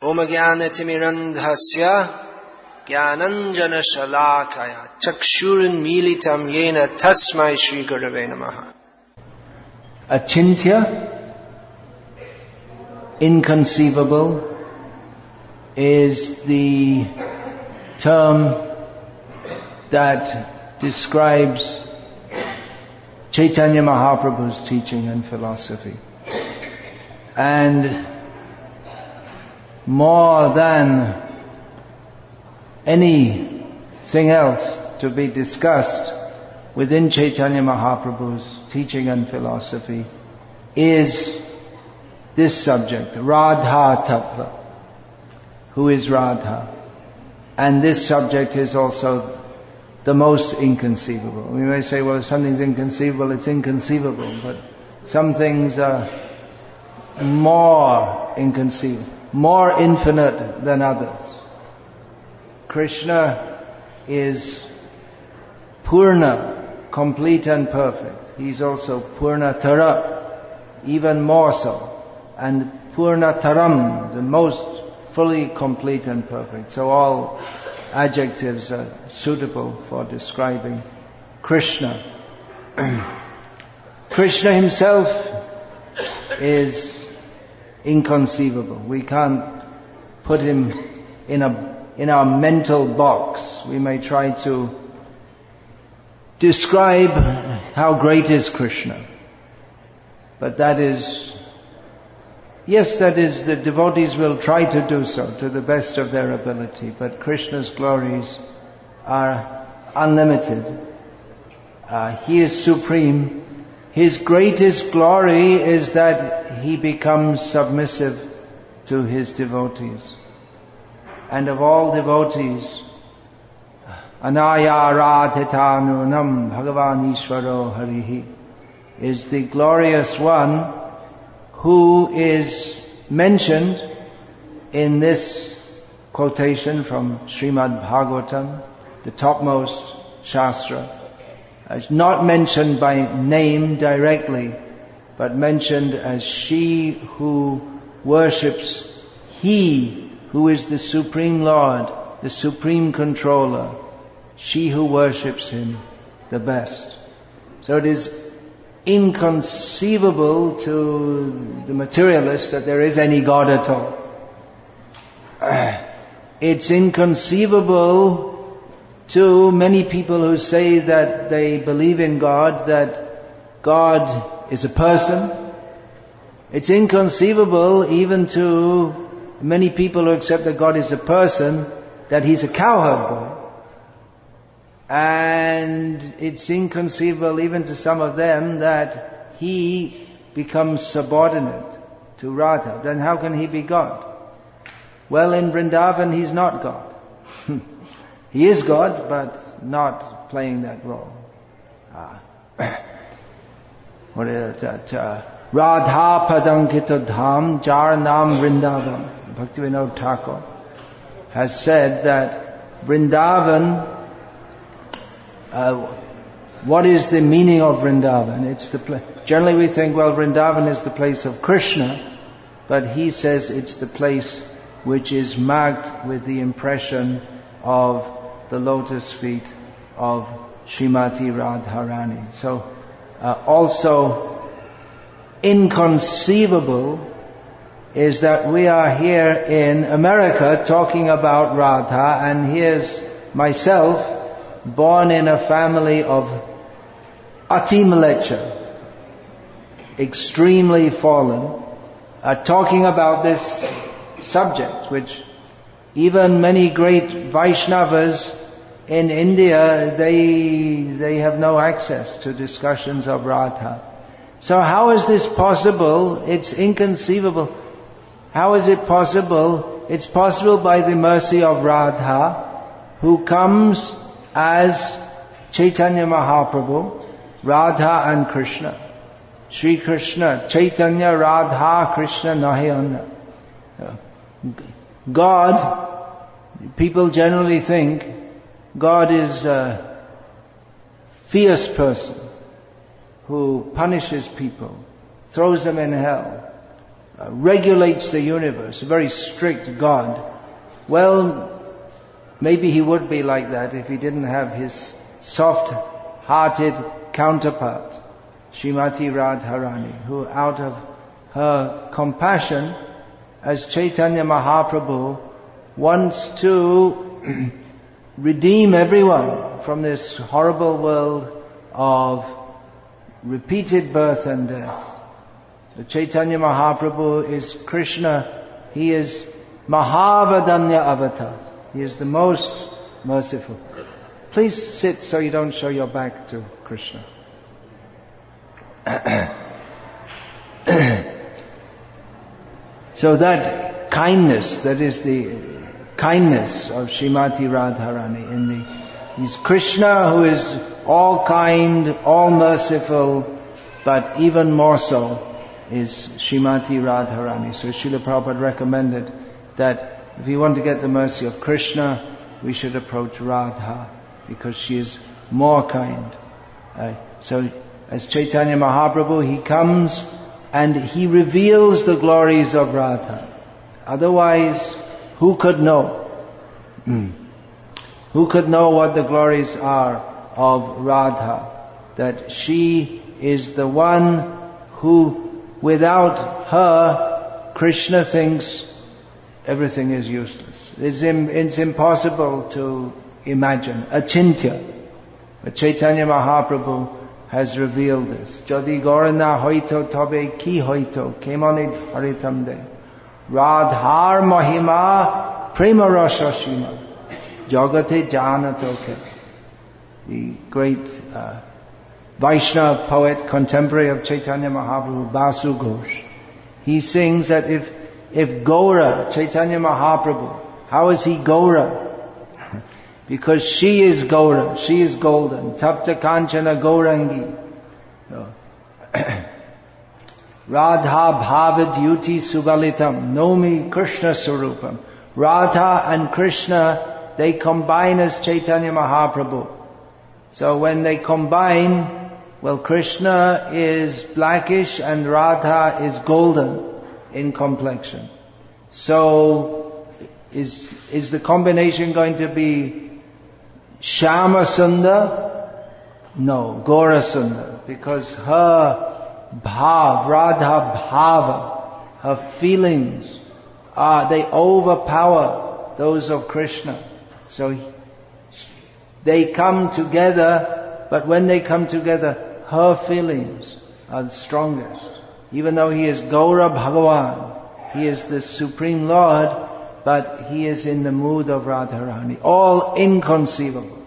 Om Jnanatimirandhasya Jnananjana Shalakaya Chakshurun Militam Yena Tasmai Shri Gurave Namaha. Achintya, inconceivable, is the term that describes Chaitanya Mahaprabhu's teaching and philosophy. And more than anything else to be discussed within Chaitanya Mahaprabhu's teaching and philosophy is this subject, Radha Tattva. Who is Radha? And this subject is also the most inconceivable. We may say, well, if something's inconceivable, it's inconceivable, but some things are more inconceivable, more infinite than others. Krishna is Purna, complete and perfect. He's also Purnatara, even more so. And Purnataram, the most fully complete and perfect. So all adjectives are suitable for describing Krishna. Krishna himself is inconceivable. We can't put him in our mental box. We may try to describe how great is Krishna. But the devotees will try to do so to the best of their ability. But Krishna's glories are unlimited. He is supreme. His greatest glory is that he becomes submissive to his devotees. And of all devotees, Anaya Radhitanunam Bhagavan Ishvaro Harihi is the glorious one who is mentioned in this quotation from Srimad Bhagavatam, the topmost Shastra. It's not mentioned by name directly, but mentioned as she who worships He who is the Supreme Lord, the Supreme Controller, she who worships Him the best. So it is inconceivable to the materialist that there is any God at all. It's inconceivable to many people who say that they believe in God, that God is a person. It's inconceivable even to many people who accept that God is a person, that He's a cowherd boy. And it's inconceivable even to some of them that He becomes subordinate to Radha. Then how can He be God? Well, in Vrindavan He's not God. He is God, but not playing that role. What is that? Radha Padankita Dham Jar Nam Vrindavan. Bhaktivinoda Thakur has said that Vrindavan, what is the meaning of Vrindavan? It's the generally we think, well, Vrindavan is the place of Krishna, but he says it's the place which is marked with the impression of the lotus feet of Srimati Radharani. So also inconceivable is that we are here in America talking about Radha, and here's myself, born in a family of Atimalecha, extremely fallen, talking about this subject, which even many great Vaishnavas in India, they have no access to discussions of Radha. So how is this possible? It's inconceivable. How is it possible? It's possible by the mercy of Radha, who comes as Chaitanya Mahaprabhu, Radha and Krishna. Sri Krishna, Chaitanya, Radha, Krishna, Nahayana. God, people generally think God is a fierce person who punishes people, throws them in hell. regulates the universe, a very strict God. Well, maybe he would be like that if he didn't have his soft-hearted counterpart, Srimati Radharani, who out of her compassion as Chaitanya Mahaprabhu wants to redeem everyone from this horrible world of repeated birth and death. The Chaitanya Mahaprabhu is Krishna. He is Mahavadanya Avatar. He is the most merciful. Please sit so you don't show your back to Krishna. So that kindness, that is the kindness of Srimati Radharani. He's Krishna, who is all kind, all merciful, but even more so is Srimati Radharani. So Srila Prabhupada recommended that if we want to get the mercy of Krishna, we should approach Radha, because she is more kind. So as Chaitanya Mahaprabhu, he comes and he reveals the glories of Radha. Otherwise, who could know? Who could know what the glories are of Radha? That she is the one who, without her, Krishna thinks everything is useless. It's impossible to imagine. Achintya. But Chaitanya Mahaprabhu has revealed this. Jodi Gorana hoito tobe ki hoito kemonid haritamde. Radhar Mahima Prema Rasha Shima Jagate Janatoke. The great Vaishnava poet, contemporary of Chaitanya Mahaprabhu, Basu Ghosh. He sings that if Gaura, Chaitanya Mahaprabhu, how is he Gaura? Because she is Gaura, she is golden. Tapta Kanchana Gaurangi. Radha Bhavad Yuti Subalitam Nomi Krishna Surupam. Radha and Krishna, they combine as Chaitanya Mahaprabhu. So when they combine, well, Krishna is blackish and Radha is golden in complexion. So is the combination going to be Shama Sundar? No, Gaura Sundar, because her bhav, Radha bhava, her feelings they overpower those of Krishna. So they come together, but when they come together, her feelings are the strongest. Even though he is Gaura Bhagavan, he is the Supreme Lord, but he is in the mood of Radharani. All inconceivable.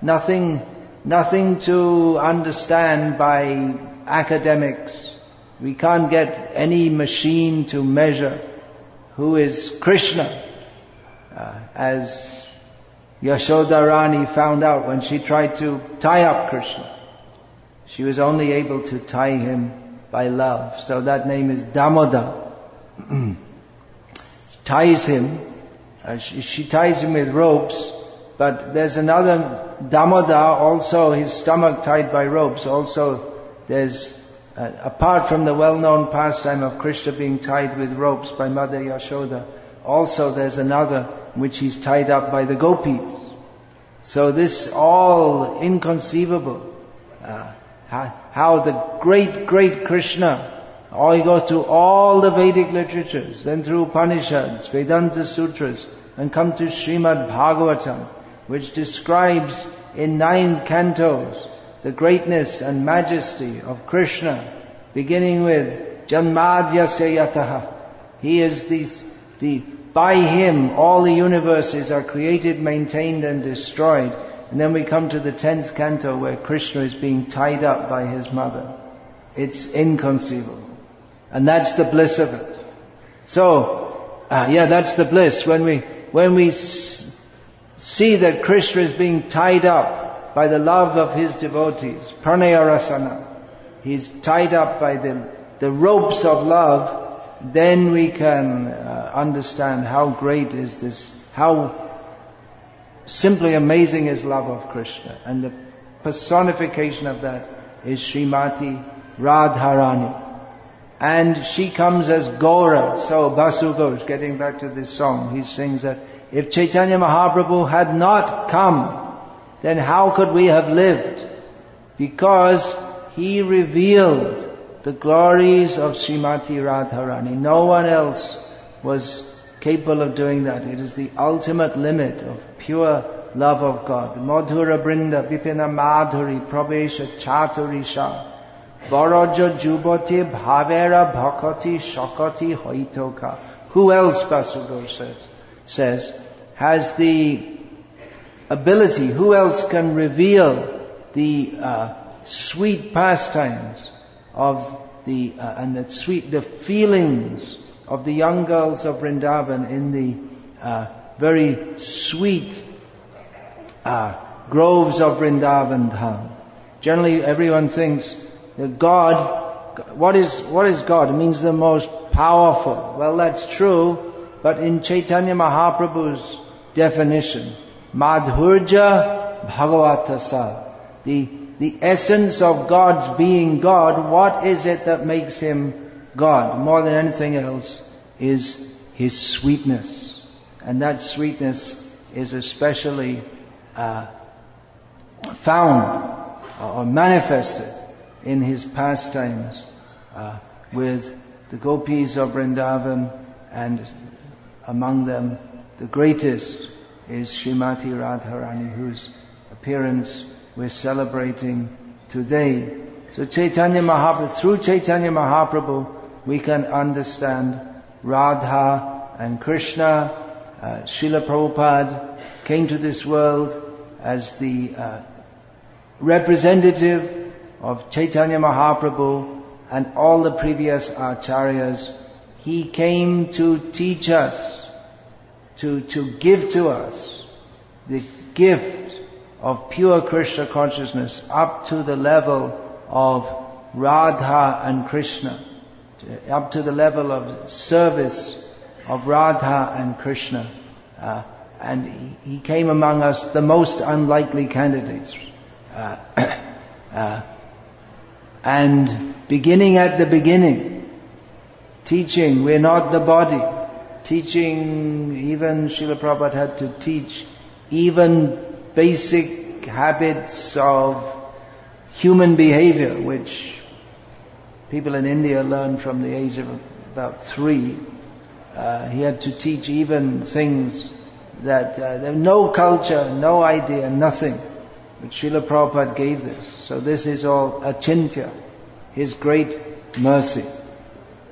Nothing to understand by academics. We can't get any machine to measure who is Krishna. As Yashoda Rani found out when she tried to tie up Krishna. She was only able to tie him by love. So that name is Damoda. Ties him. She ties him with ropes. But there's another Damoda, also his stomach tied by ropes. Also there's, apart from the well-known pastime of Krishna being tied with ropes by Mother Yashoda, also there's another in which he's tied up by the gopis. So this all inconceivable. How the great Krishna, he goes through all the Vedic literatures, then through Upanishads, Vedanta Sutras, and come to Srimad Bhagavatam, which describes in 9 cantos the greatness and majesty of Krishna, beginning with Janmadhyasya Yataha. He is by him all the universes are created, maintained and destroyed. And then we come to the 10th canto where Krishna is being tied up by his mother. It's inconceivable. And that's the bliss of it. So, that's the bliss. When we see that Krishna is being tied up by the love of his devotees, pranaya rasana, he's tied up by the ropes of love, then we can understand how great is this, how simply amazing is love of Krishna. And the personification of that is Srimati Radharani. And she comes as Gaura. So Basu Ghosh, getting back to this song, he sings that if Chaitanya Mahaprabhu had not come, then how could we have lived? Because he revealed the glories of Srimati Radharani. No one else was capable of doing that. It is the ultimate limit of pure love of God. Madhura Brinda Vipina Madhuri Pravesha Chaturisha Baraja Jubati Bhavera Bhakati Shakati Hoitoka. Who else, Basugo says, has the ability, who else can reveal the sweet pastimes of the feelings of the young girls of Vrindavan in the very sweet groves of Vrindavan Dham. Generally, everyone thinks that God, what is God? It means the most powerful. Well, that's true, but in Chaitanya Mahaprabhu's definition, Madhurja Bhagavatasa, the essence of God's being God, what is it that makes Him God? More than anything else is His sweetness. And that sweetness is especially found or manifested in His pastimes with the gopis of Vrindavan, and among them the greatest is Srimati Radharani, whose appearance we're celebrating today. So Chaitanya Mahaprabhu, through Chaitanya Mahaprabhu, we can understand Radha and Krishna. Srila Prabhupada came to this world as the representative of Chaitanya Mahaprabhu and all the previous acharyas. He came to teach us, to give to us the gift of pure Krishna consciousness up to the level of Radha and Krishna, up to the level of service of Radha and Krishna. And he came among us the most unlikely candidates. And beginning at the beginning, teaching, we're not the body. Teaching, even Srila Prabhupada had to teach even basic habits of human behavior, which people in India learn from the age of about 3. He had to teach even things that there was no culture, no idea, nothing. But Srila Prabhupada gave this. So this is all achintya, His great mercy.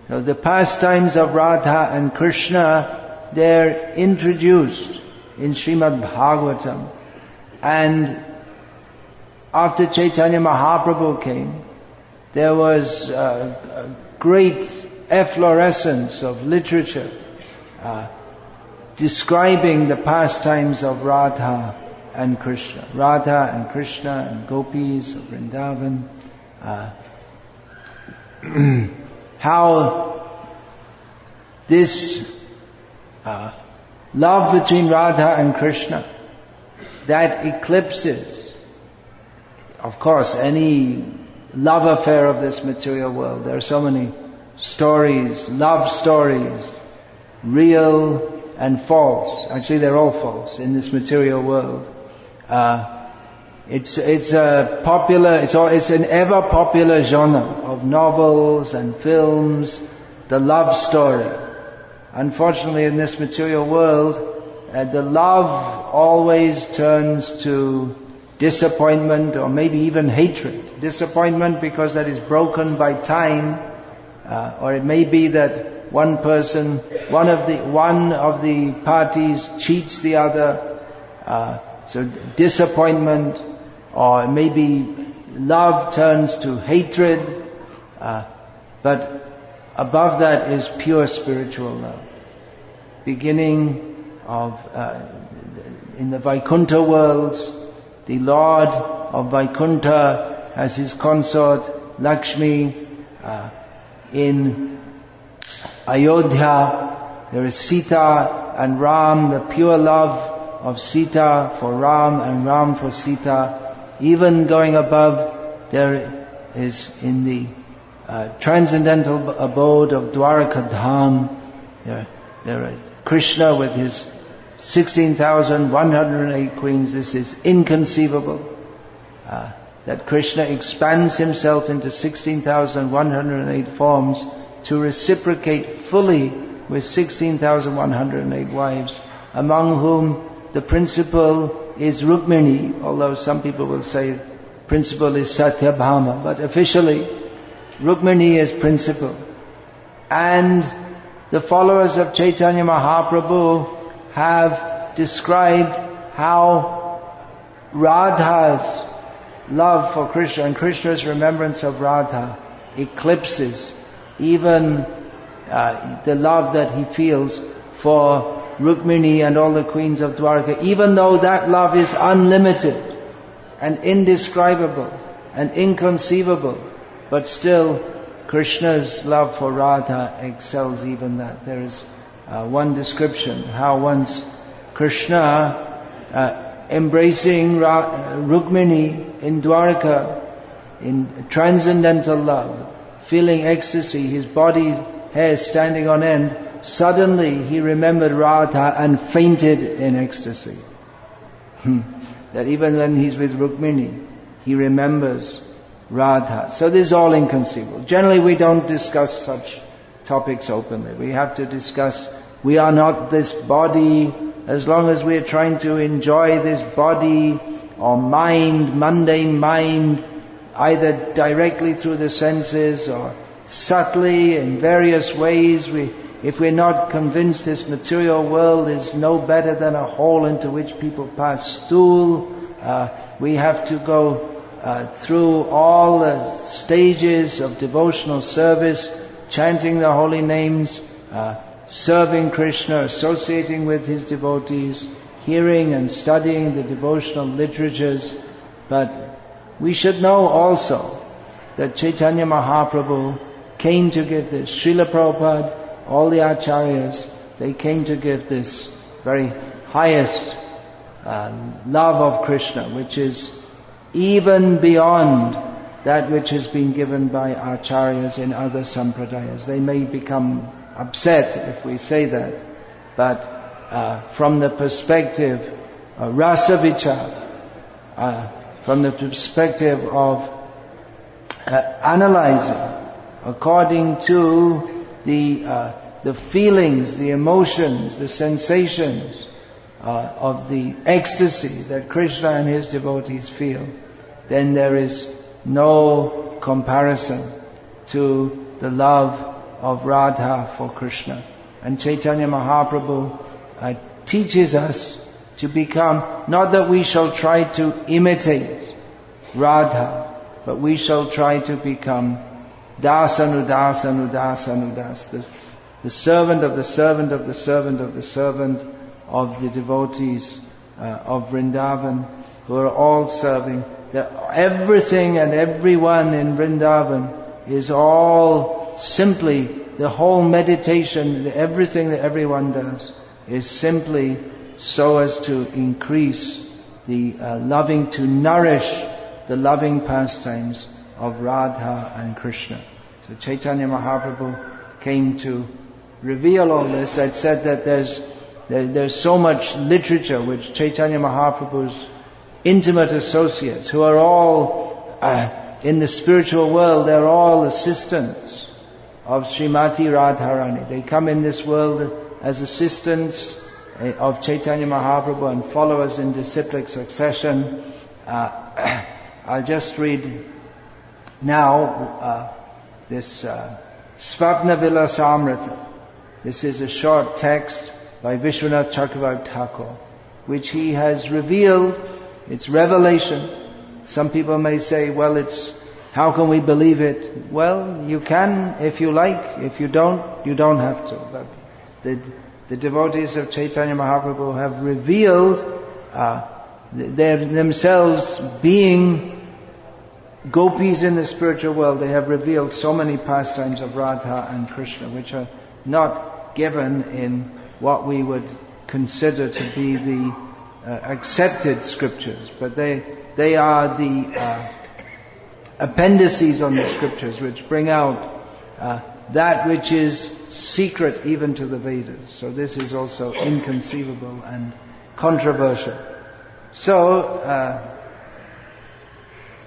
So the pastimes of Radha and Krishna, they're introduced in Srimad Bhagavatam. And after Chaitanya Mahaprabhu came, there was a great efflorescence of literature describing the pastimes of Radha and Krishna. Radha and Krishna and gopis of Vrindavan. How this love between Radha and Krishna, that eclipses, of course, any love affair of this material world. There are so many stories, love stories, real and false. Actually, they're all false in this material world. It's an ever popular genre of novels and films, the love story. Unfortunately, in this material world, the love always turns to disappointment or maybe even hatred. Disappointment because that is broken by time, or it may be that one of the parties cheats the other. So disappointment, or maybe love turns to hatred. But above that is pure spiritual love. Beginning of in the Vaikuntha worlds, the Lord of Vaikuntha has his consort Lakshmi. In Ayodhya, there is Sita and Ram, the pure love of Sita for Ram and Ram for Sita. Even going above, there is in the transcendental abode of Dwaraka Dham. There are Krishna with his 16,108 queens. This is inconceivable. That Krishna expands himself into 16,108 forms to reciprocate fully with 16,108 wives, among whom the principal is Rukmini, although some people will say principal is Satyabhama, but officially Rukmini is principal. And the followers of Chaitanya Mahaprabhu have described how Radha's love for Krishna and Krishna's remembrance of Radha eclipses even the love that he feels for Rukmini and all the queens of Dwarka, even though that love is unlimited and indescribable and inconceivable, but still Krishna's love for Radha excels even that. There is one description how once Krishna embracing Rukmini in Dwarka in transcendental love, feeling ecstasy, his body hair standing on end, suddenly he remembered Radha and fainted in ecstasy. That even when he's with Rukmini, he remembers Radha. So this is all inconceivable. Generally we don't discuss such topics openly. We have to discuss, we are not this body. As long as we are trying to enjoy this body or mind, mundane mind, either directly through the senses or subtly in various ways, if we're not convinced this material world is no better than a hole into which people pass stool, we have to go through all the stages of devotional service, chanting the holy names, serving Krishna, associating with his devotees, hearing and studying the devotional literatures. But we should know also that Chaitanya Mahaprabhu came to give this. Srila Prabhupada, all the acharyas, they came to give this very highest love of Krishna, which is even beyond that which has been given by acharyas in other sampradayas. They may become upset if we say that, but from the perspective of rasa vichar, from the perspective of analyzing according to the feelings, the emotions, the sensations of the ecstasy that Krishna and his devotees feel, then there is no comparison to the love of Radha for Krishna. And Chaitanya Mahaprabhu teaches us to become, not that we shall try to imitate Radha, but we shall try to become Das-anudas, anudas, anudas, the servant of the servant of the servant of the servant of the devotees of Vrindavan, who are all serving. Everything and everyone in Vrindavan is all simply, the whole meditation, everything that everyone does is simply so as to increase the loving, to nourish the loving pastimes of Radha and Krishna. So Chaitanya Mahaprabhu came to reveal all this. I said that there's so much literature which Chaitanya Mahaprabhu's intimate associates, who are all in the spiritual world, they're all assistants of Srimati Radharani. They come in this world as assistants of Chaitanya Mahaprabhu and followers in disciplic succession. I'll just read now this Svapna Vilasamrita. This is a short text by Vishwanath Chakravarti Thakur, which he has revealed. It's revelation. Some people may say, well, how can we believe it? Well, you can if you like. If you don't, you don't have to. But the devotees of Chaitanya Mahaprabhu have revealed themselves being gopis in the spiritual world. They have revealed so many pastimes of Radha and Krishna, which are not given in what we would consider to be the accepted scriptures, but they are appendices on the scriptures which bring out that which is secret even to the Vedas. So this is also inconceivable and controversial. So,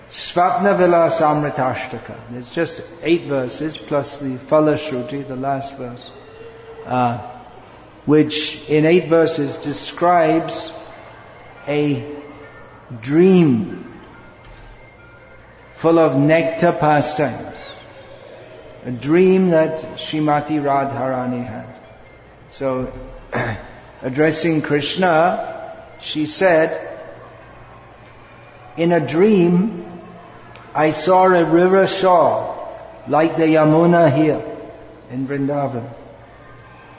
Svapna Vilasamritashtaka. There's just 8 verses plus the Phalashruti, the last verse, which in 8 verses describes a dream full of nectar pastimes. A dream that Srimati Radharani had. So, addressing Krishna, she said, in a dream, I saw a river shore like the Yamuna here in Vrindavan.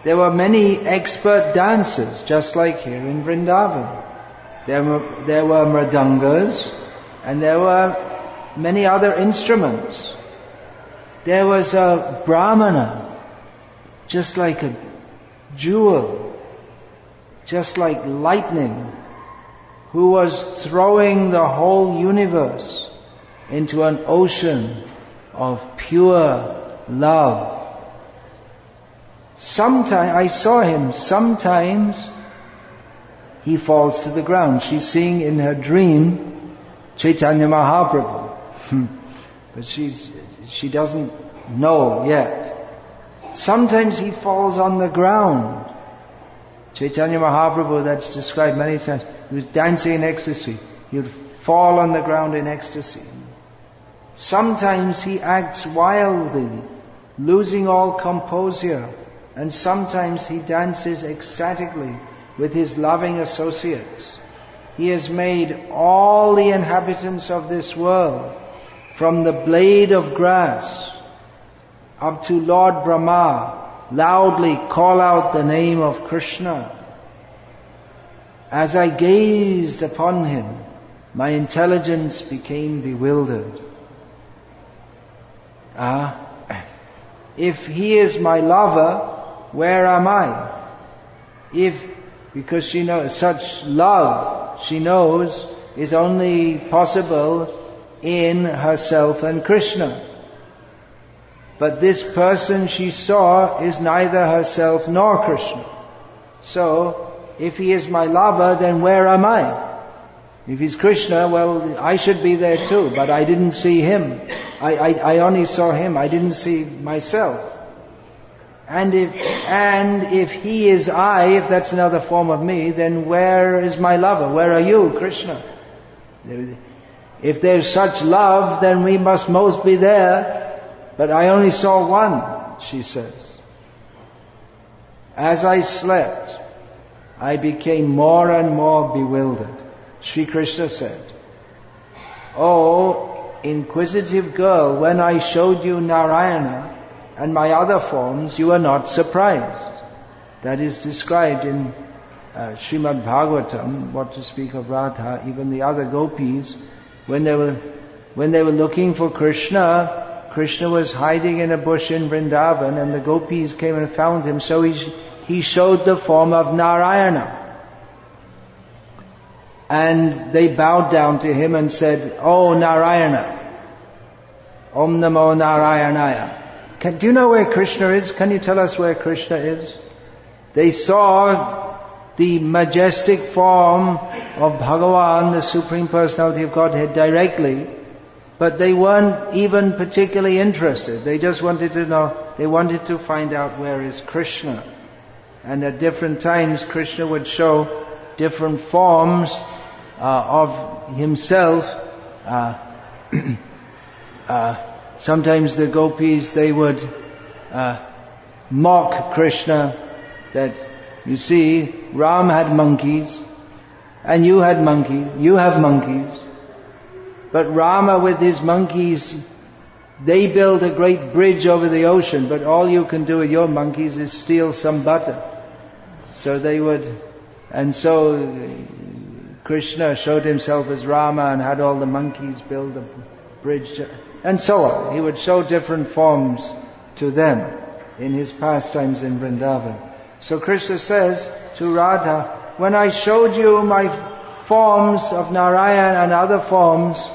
There were many expert dancers, just like here in Vrindavan. There were mridangas, and there were many other instruments. There was a brahmana, just like a jewel, just like lightning, who was throwing the whole universe into an ocean of pure love. Sometimes, I saw him, sometimes he falls to the ground. She's seeing in her dream Chaitanya Mahaprabhu. But she doesn't know yet. Sometimes he falls on the ground. Chaitanya Mahaprabhu, that's described many times, he was dancing in ecstasy. He would fall on the ground in ecstasy. Sometimes he acts wildly, losing all composure, and sometimes he dances ecstatically with his loving associates. He has made all the inhabitants of this world, from the blade of grass up to Lord Brahma, loudly call out the name of Krishna. As I gazed upon him, my intelligence became bewildered. If he is my lover, where am I? Because she knows, such love, she knows, is only possible in herself and Krishna. But this person she saw is neither herself nor Krishna. So, if he is my lover, then where am I? If he's Krishna, well, I should be there too, but I didn't see him. I only saw him, I didn't see myself. And if he is I, if that's another form of me, then where is my lover? Where are you, Krishna? If there's such love, then we must most be there. But I only saw one, she says. As I slept, I became more and more bewildered. Sri Krishna said, "Oh, inquisitive girl, when I showed you Narayana and my other forms, you were not surprised." That is described in Srimad Bhagavatam, what to speak of Radha, even the other gopis, when they were looking for Krishna, Krishna was hiding in a bush in Vrindavan, and the gopis came and found him, so he showed the form of Narayana. And they bowed down to him and said, "Oh Narayana, Om Namo Narayanaya." Do you know where Krishna is? Can you tell us where Krishna is? They saw the majestic form of Bhagavan, the Supreme Personality of Godhead, directly, but they weren't even particularly interested. They just wanted to know, they wanted to find out where is Krishna. And at different times, Krishna would show different forms of himself. Sometimes the gopis, they would mock Krishna, that, you see, Ram had monkeys, and you had monkeys, you have monkeys. But Rama with his monkeys, they build a great bridge over the ocean, but all you can do with your monkeys is steal some butter. So they would, and so Krishna showed himself as Rama and had all the monkeys build a bridge, and so on. He would show different forms to them in his pastimes in Vrindavan. So Krishna says to Radha, when I showed you my forms of Narayan and other forms,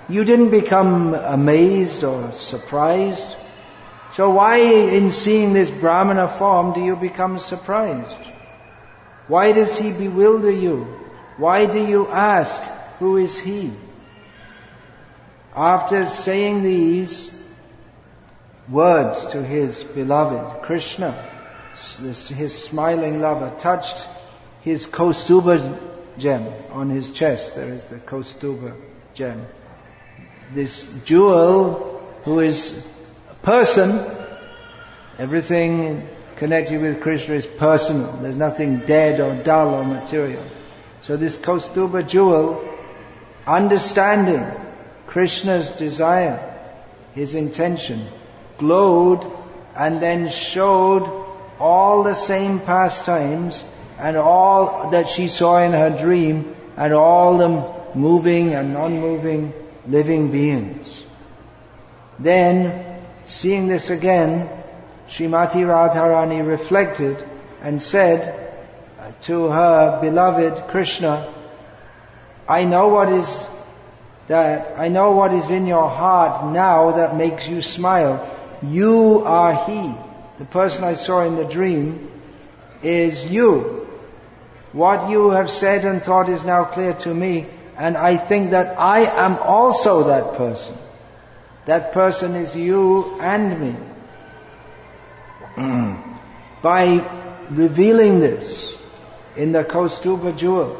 you didn't become amazed or surprised. So why in seeing this Brahmana form do you become surprised? Why does he bewilder you? Why do you ask, who is he? After saying these words to his beloved, Krishna, his smiling lover, touched his Kaustuba gem on his chest. There is the Kaustuba gem. This jewel, who is a person, everything connected with Krishna is personal. There's nothing dead or dull or material. So this Kaustuba jewel, understanding Krishna's desire, his intention, glowed and then showed all the same pastimes and all that she saw in her dream and all the moving and non-moving living beings. Then, seeing this again, Srimati Radharani reflected and said to her beloved Krishna, I know what is in your heart now that makes you smile. You are he. The person I saw in the dream is you. What you have said and thought is now clear to me, and I think that I am also that person. That person is you and me. By revealing this in the Kaustuba jewel,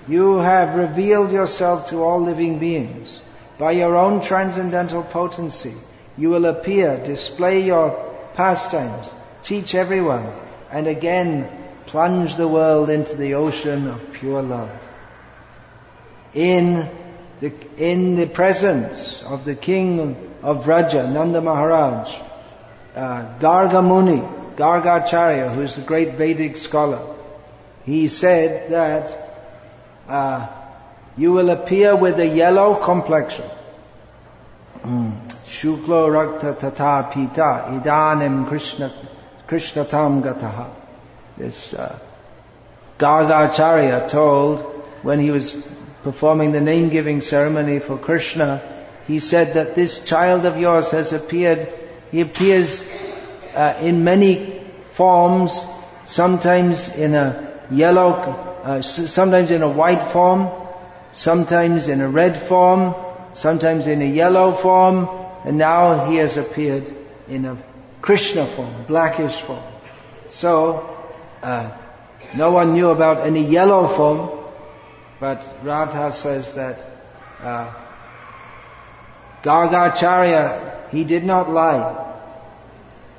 you have revealed yourself to all living beings. By your own transcendental potency, you will appear, display your pastimes, teach everyone, and again plunge the world into the ocean of pure love. In the presence of the king of Vraja, Nanda Maharaj, Garga Muni, Gargacharya, who is a great Vedic scholar, he said that you will appear with a yellow complexion. Shuklo Rakta Tata Pita Idanim Krishnatam Gataha. This Gargacharya told, when he was performing the name-giving ceremony for Krishna, he said that this child of yours has appeared. He appears in many forms, sometimes in a yellow, sometimes in a white form, sometimes in a red form, sometimes in a yellow form, and now he has appeared in a Krishna form, blackish form. So, no one knew about any yellow form, but Radha says that Gargacharya, he did not lie.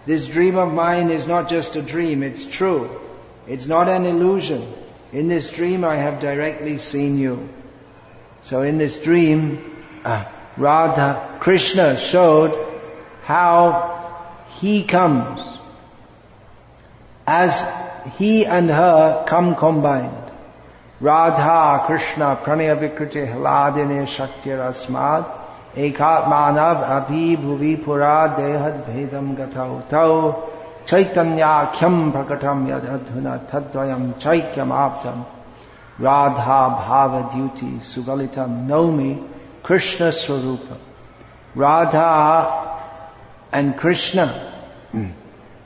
This dream of mine is not just a dream, it's true. It's not an illusion. In this dream I have directly seen you. So in this dream, Radha, Krishna showed how he comes, as he and her come combined. Radha Krishna pranaya vikriti hladine shaktir asmad ekatmanav abhi bhuvi pura dehad bhedam gatau tau chaitanyakhyam prakatam yadadhuna tadvayam chaikyam aptam Radha bhava duty sugalitam nomi Krishna swarupa. Radha and Krishna,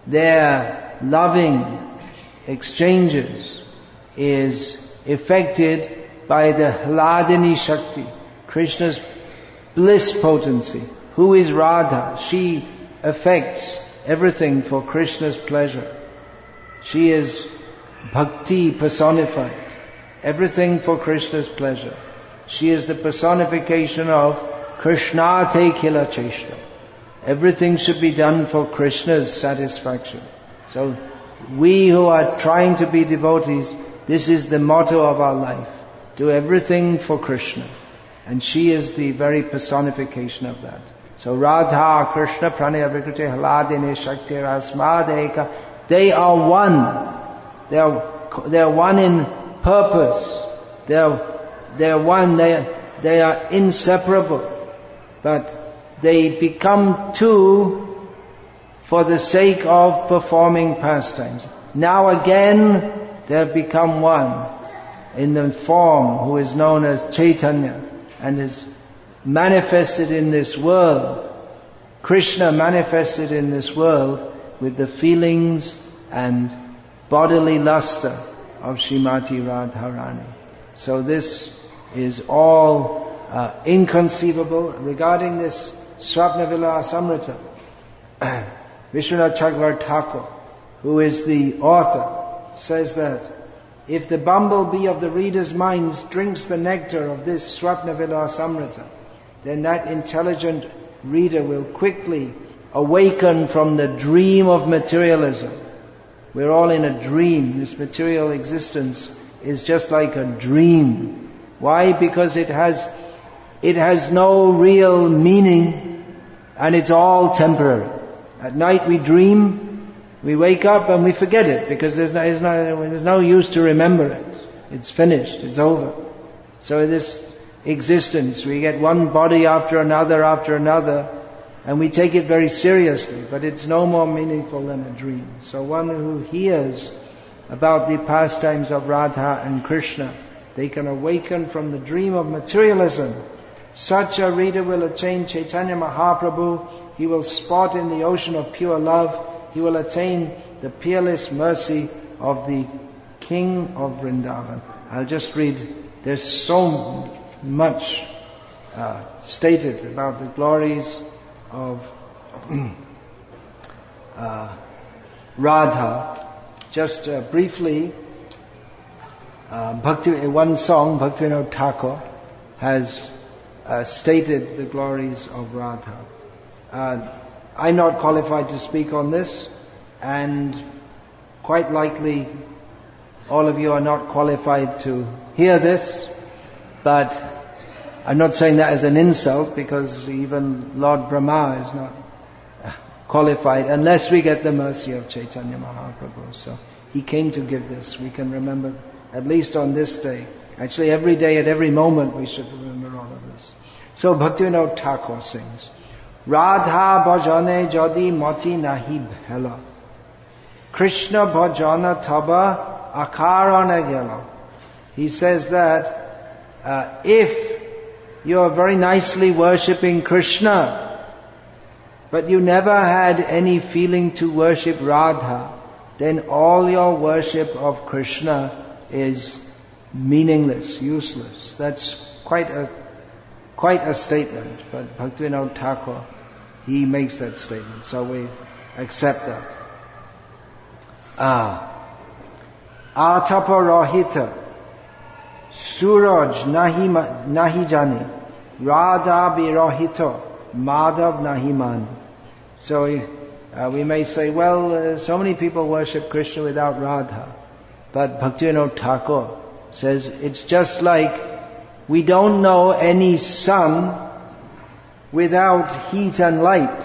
their loving exchanges is effected by the Hladini Shakti, Krishna's bliss potency. Who is Radha? She affects everything for Krishna's pleasure. She is Bhakti personified, everything for Krishna's pleasure. She is the personification of Krishnate Kila Cheshta. Everything should be done for Krishna's satisfaction. So we who are trying to be devotees, this is the motto of our life. Do everything for Krishna. And she is the very personification of that. So Radha, Krishna, Pranaya Vikriti, Hladine, Shakti, Rasmadeka, they are one. They are one in purpose. They are one, they are inseparable. But they become two for the sake of performing pastimes. Now again, they have become one in the form who is known as Chaitanya and is manifested in this world. Krishna manifested in this world with the feelings and bodily luster of Srimati Radharani. So this is all inconceivable. Regarding this Swapnavilasamrita, Vishwanath Chakravarti Thakur, who is the author, says that if the bumblebee of the reader's minds drinks the nectar of this Swapnavilasamrita, then that intelligent reader will quickly awaken from the dream of materialism. We're all in a dream. This material existence is just like a dream. Why? Because it has no real meaning, and it's all temporary. At night we dream, we wake up and we forget it because there's no use to remember it. It's finished, it's over. So in this existence we get one body after another, and we take it very seriously, but it's no more meaningful than a dream. So one who hears about the pastimes of Radha and Krishna, they can awaken from the dream of materialism. Such a reader will attain Chaitanya Mahaprabhu. He will spot in the ocean of pure love. He will attain the peerless mercy of the King of Vrindavan. I'll just read. There's so much stated about the glories of Radha. Just briefly, one song, Bhaktivinoda Thakur has stated the glories of Radha. I'm not qualified to speak on this, and quite likely all of you are not qualified to hear this, but I'm not saying that as an insult, because even Lord Brahma is not qualified unless we get the mercy of Chaitanya Mahaprabhu. So he came to give this. We can remember, at least on this day. Actually, every day, at every moment, we should remember all of this. So Bhaktivinoda Thakur sings, Radha bhajane jadi mati nahi bhela, Krishna bhajana taba akarana gela. He says that if you are very nicely worshipping Krishna, but you never had any feeling to worship Radha, then all your worship of Krishna is meaningless, useless. That's quite a statement, but Bhaktivinoda Thakur, he makes that statement, so we accept that. Atapa rahita suraj nahi jani, Radha birahito madhav nahi mani. So we may say, well, so many people worship Krishna without Radha, but Bhaktivinoda Thakur says it's just like we don't know any sun without heat and light.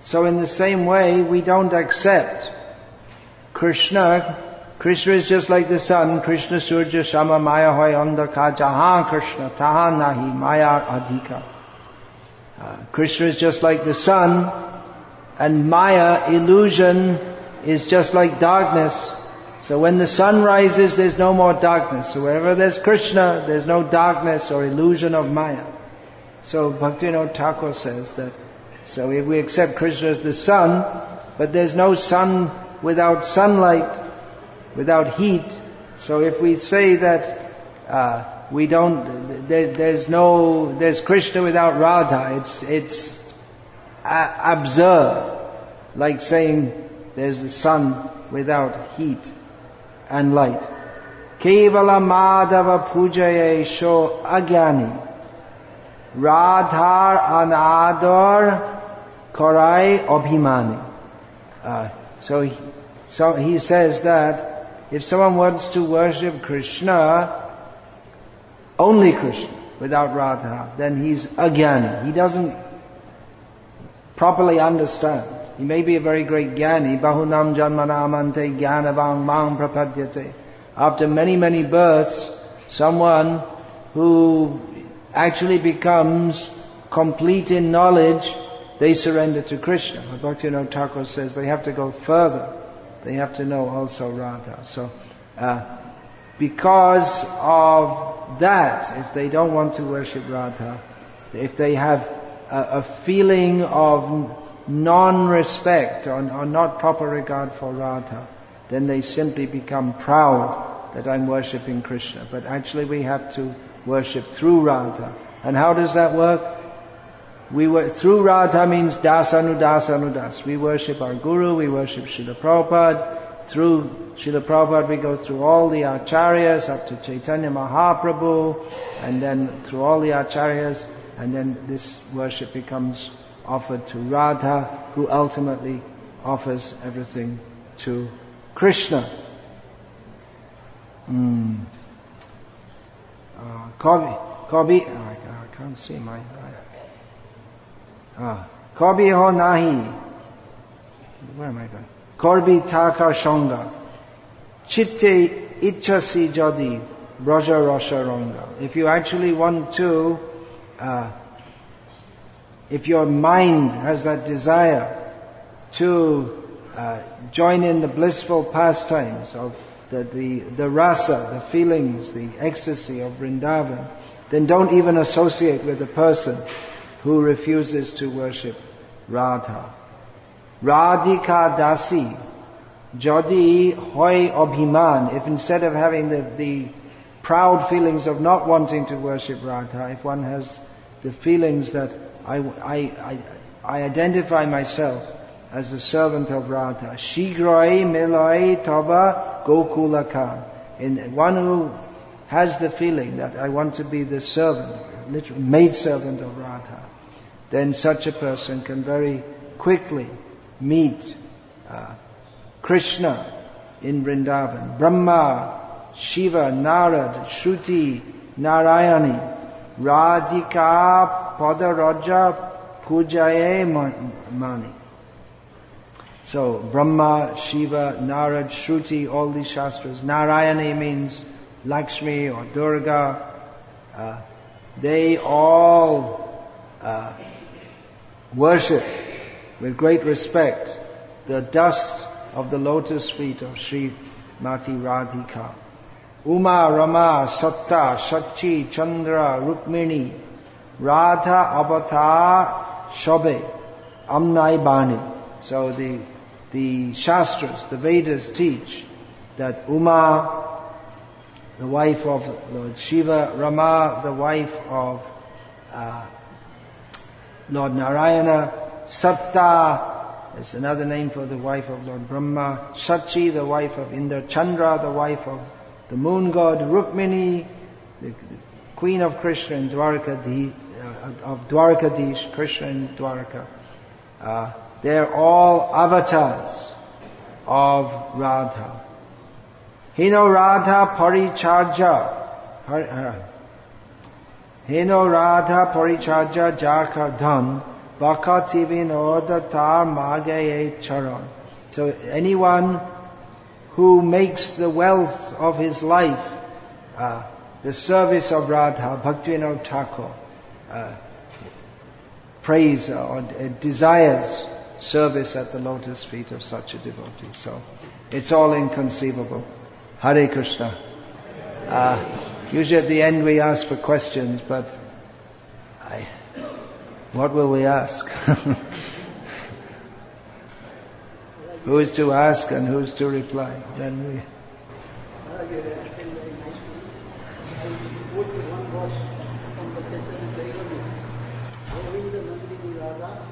So in the same way, we don't accept Krishna. Krishna is just like the sun. Krishna surja shama maya hoy andhaka jahan Krishna tahan nahi maya adhika. Krishna is just like the sun, and maya, illusion, is just like darkness. So when the sun rises, there's no more darkness. So wherever there's Krishna, there's no darkness or illusion of maya. So Bhaktivinoda Thakur says that, so if we accept Krishna as the sun, but there's no sun without sunlight, without heat. So if we say that there's Krishna without Radha, it's absurd. Like saying there's the sun without heat and light. Kevala Madhava Pujaye Sho Agyani, Radhar Anadar Korai Abhimani. So he says that if someone wants to worship Krishna, only Krishna, without Radha, then he's agyani. He doesn't properly understand. He may be a very great jnani. Bahunam janmana amante jnanavang mang prapadyate. After many, many births, someone who actually becomes complete in knowledge, they surrender to Krishna. But Bhaktivinoda Thakur says they have to go further. They have to know also Radha. So, because of that, if they don't want to worship Radha, if they have a feeling of non-respect or not proper regard for Radha, then they simply become proud that I'm worshipping Krishna. But actually we have to worship through Radha. And how does that work? Through Radha means das. We worship our Guru, we worship Srila Prabhupada. Through Srila Prabhupada we go through all the acharyas up to Chaitanya Mahaprabhu, and then through all the acharyas, and then this worship becomes offered to Radha, who ultimately offers everything to Krishna. Kabi, I can't see my... Kabi ho nahi. Where am I going? Korbi taka shonga. Chitte ichasi jadi. Braja rasha ranga. If you actually want to, if your mind has that desire to join in the blissful pastimes of the rasa, the feelings, the ecstasy of Vrindavan, then don't even associate with a person who refuses to worship Radha. Radhika dasi, jadi hoy abhiman. If instead of having the proud feelings of not wanting to worship Radha, if one has the feelings that I identify myself as a servant of Radha, shigrai milai taba gokulaka. In one who has the feeling that I want to be the servant, literally maid servant of Radha, then such a person can very quickly meet Krishna in Vrindavan. Brahma, Shiva, Narad, Shruti, Narayani, Radhika, Padaraja, Pujaye Mani. So Brahma, Shiva, Narad, Shruti, all these shastras. Narayani means Lakshmi or Durga. They all worship with great respect the dust of the lotus feet of Sri Mati Radhika. Uma, Rama, Satta, Shachi, Chandra, Rukmini, Radha, Avatar, Shobe, Amnai Bani. So the Shastras, the Vedas teach that Uma, the wife of Lord Shiva, Rama, the wife of Lord Narayana, Satta is another name for the wife of Lord Brahma, Shachi, the wife of Indra, Chandra, the wife of the moon god, Rukmini, the queen of Krishna in Dwarkadish, Krishna in Dwarka. They're all avatars of Radha. Hino Radha Paricharja. Hino Radha Paricharja Jarkar Dhan. Bhakti Vinodatar Magaye Charan. So anyone who makes the wealth of his life the service of Radha, Bhaktivinoda Thakur, praise or desires service at the lotus feet of such a devotee. So it's all inconceivable. Hare Krishna. Usually at the end we ask for questions, but what will we ask? Who is to ask and who is to reply? Then we...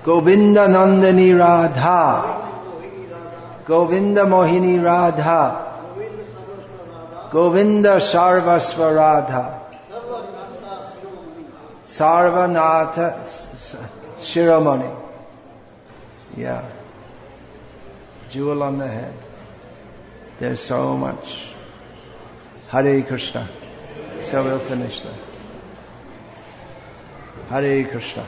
Govinda Nandini Radha, Govinda Mohini Radha, Govinda Sarvasva Radha, Sarvanatha Shiromani. Yeah. Jewel on the head. There's so much. Hare Krishna. So we'll finish there. Hare Krishna.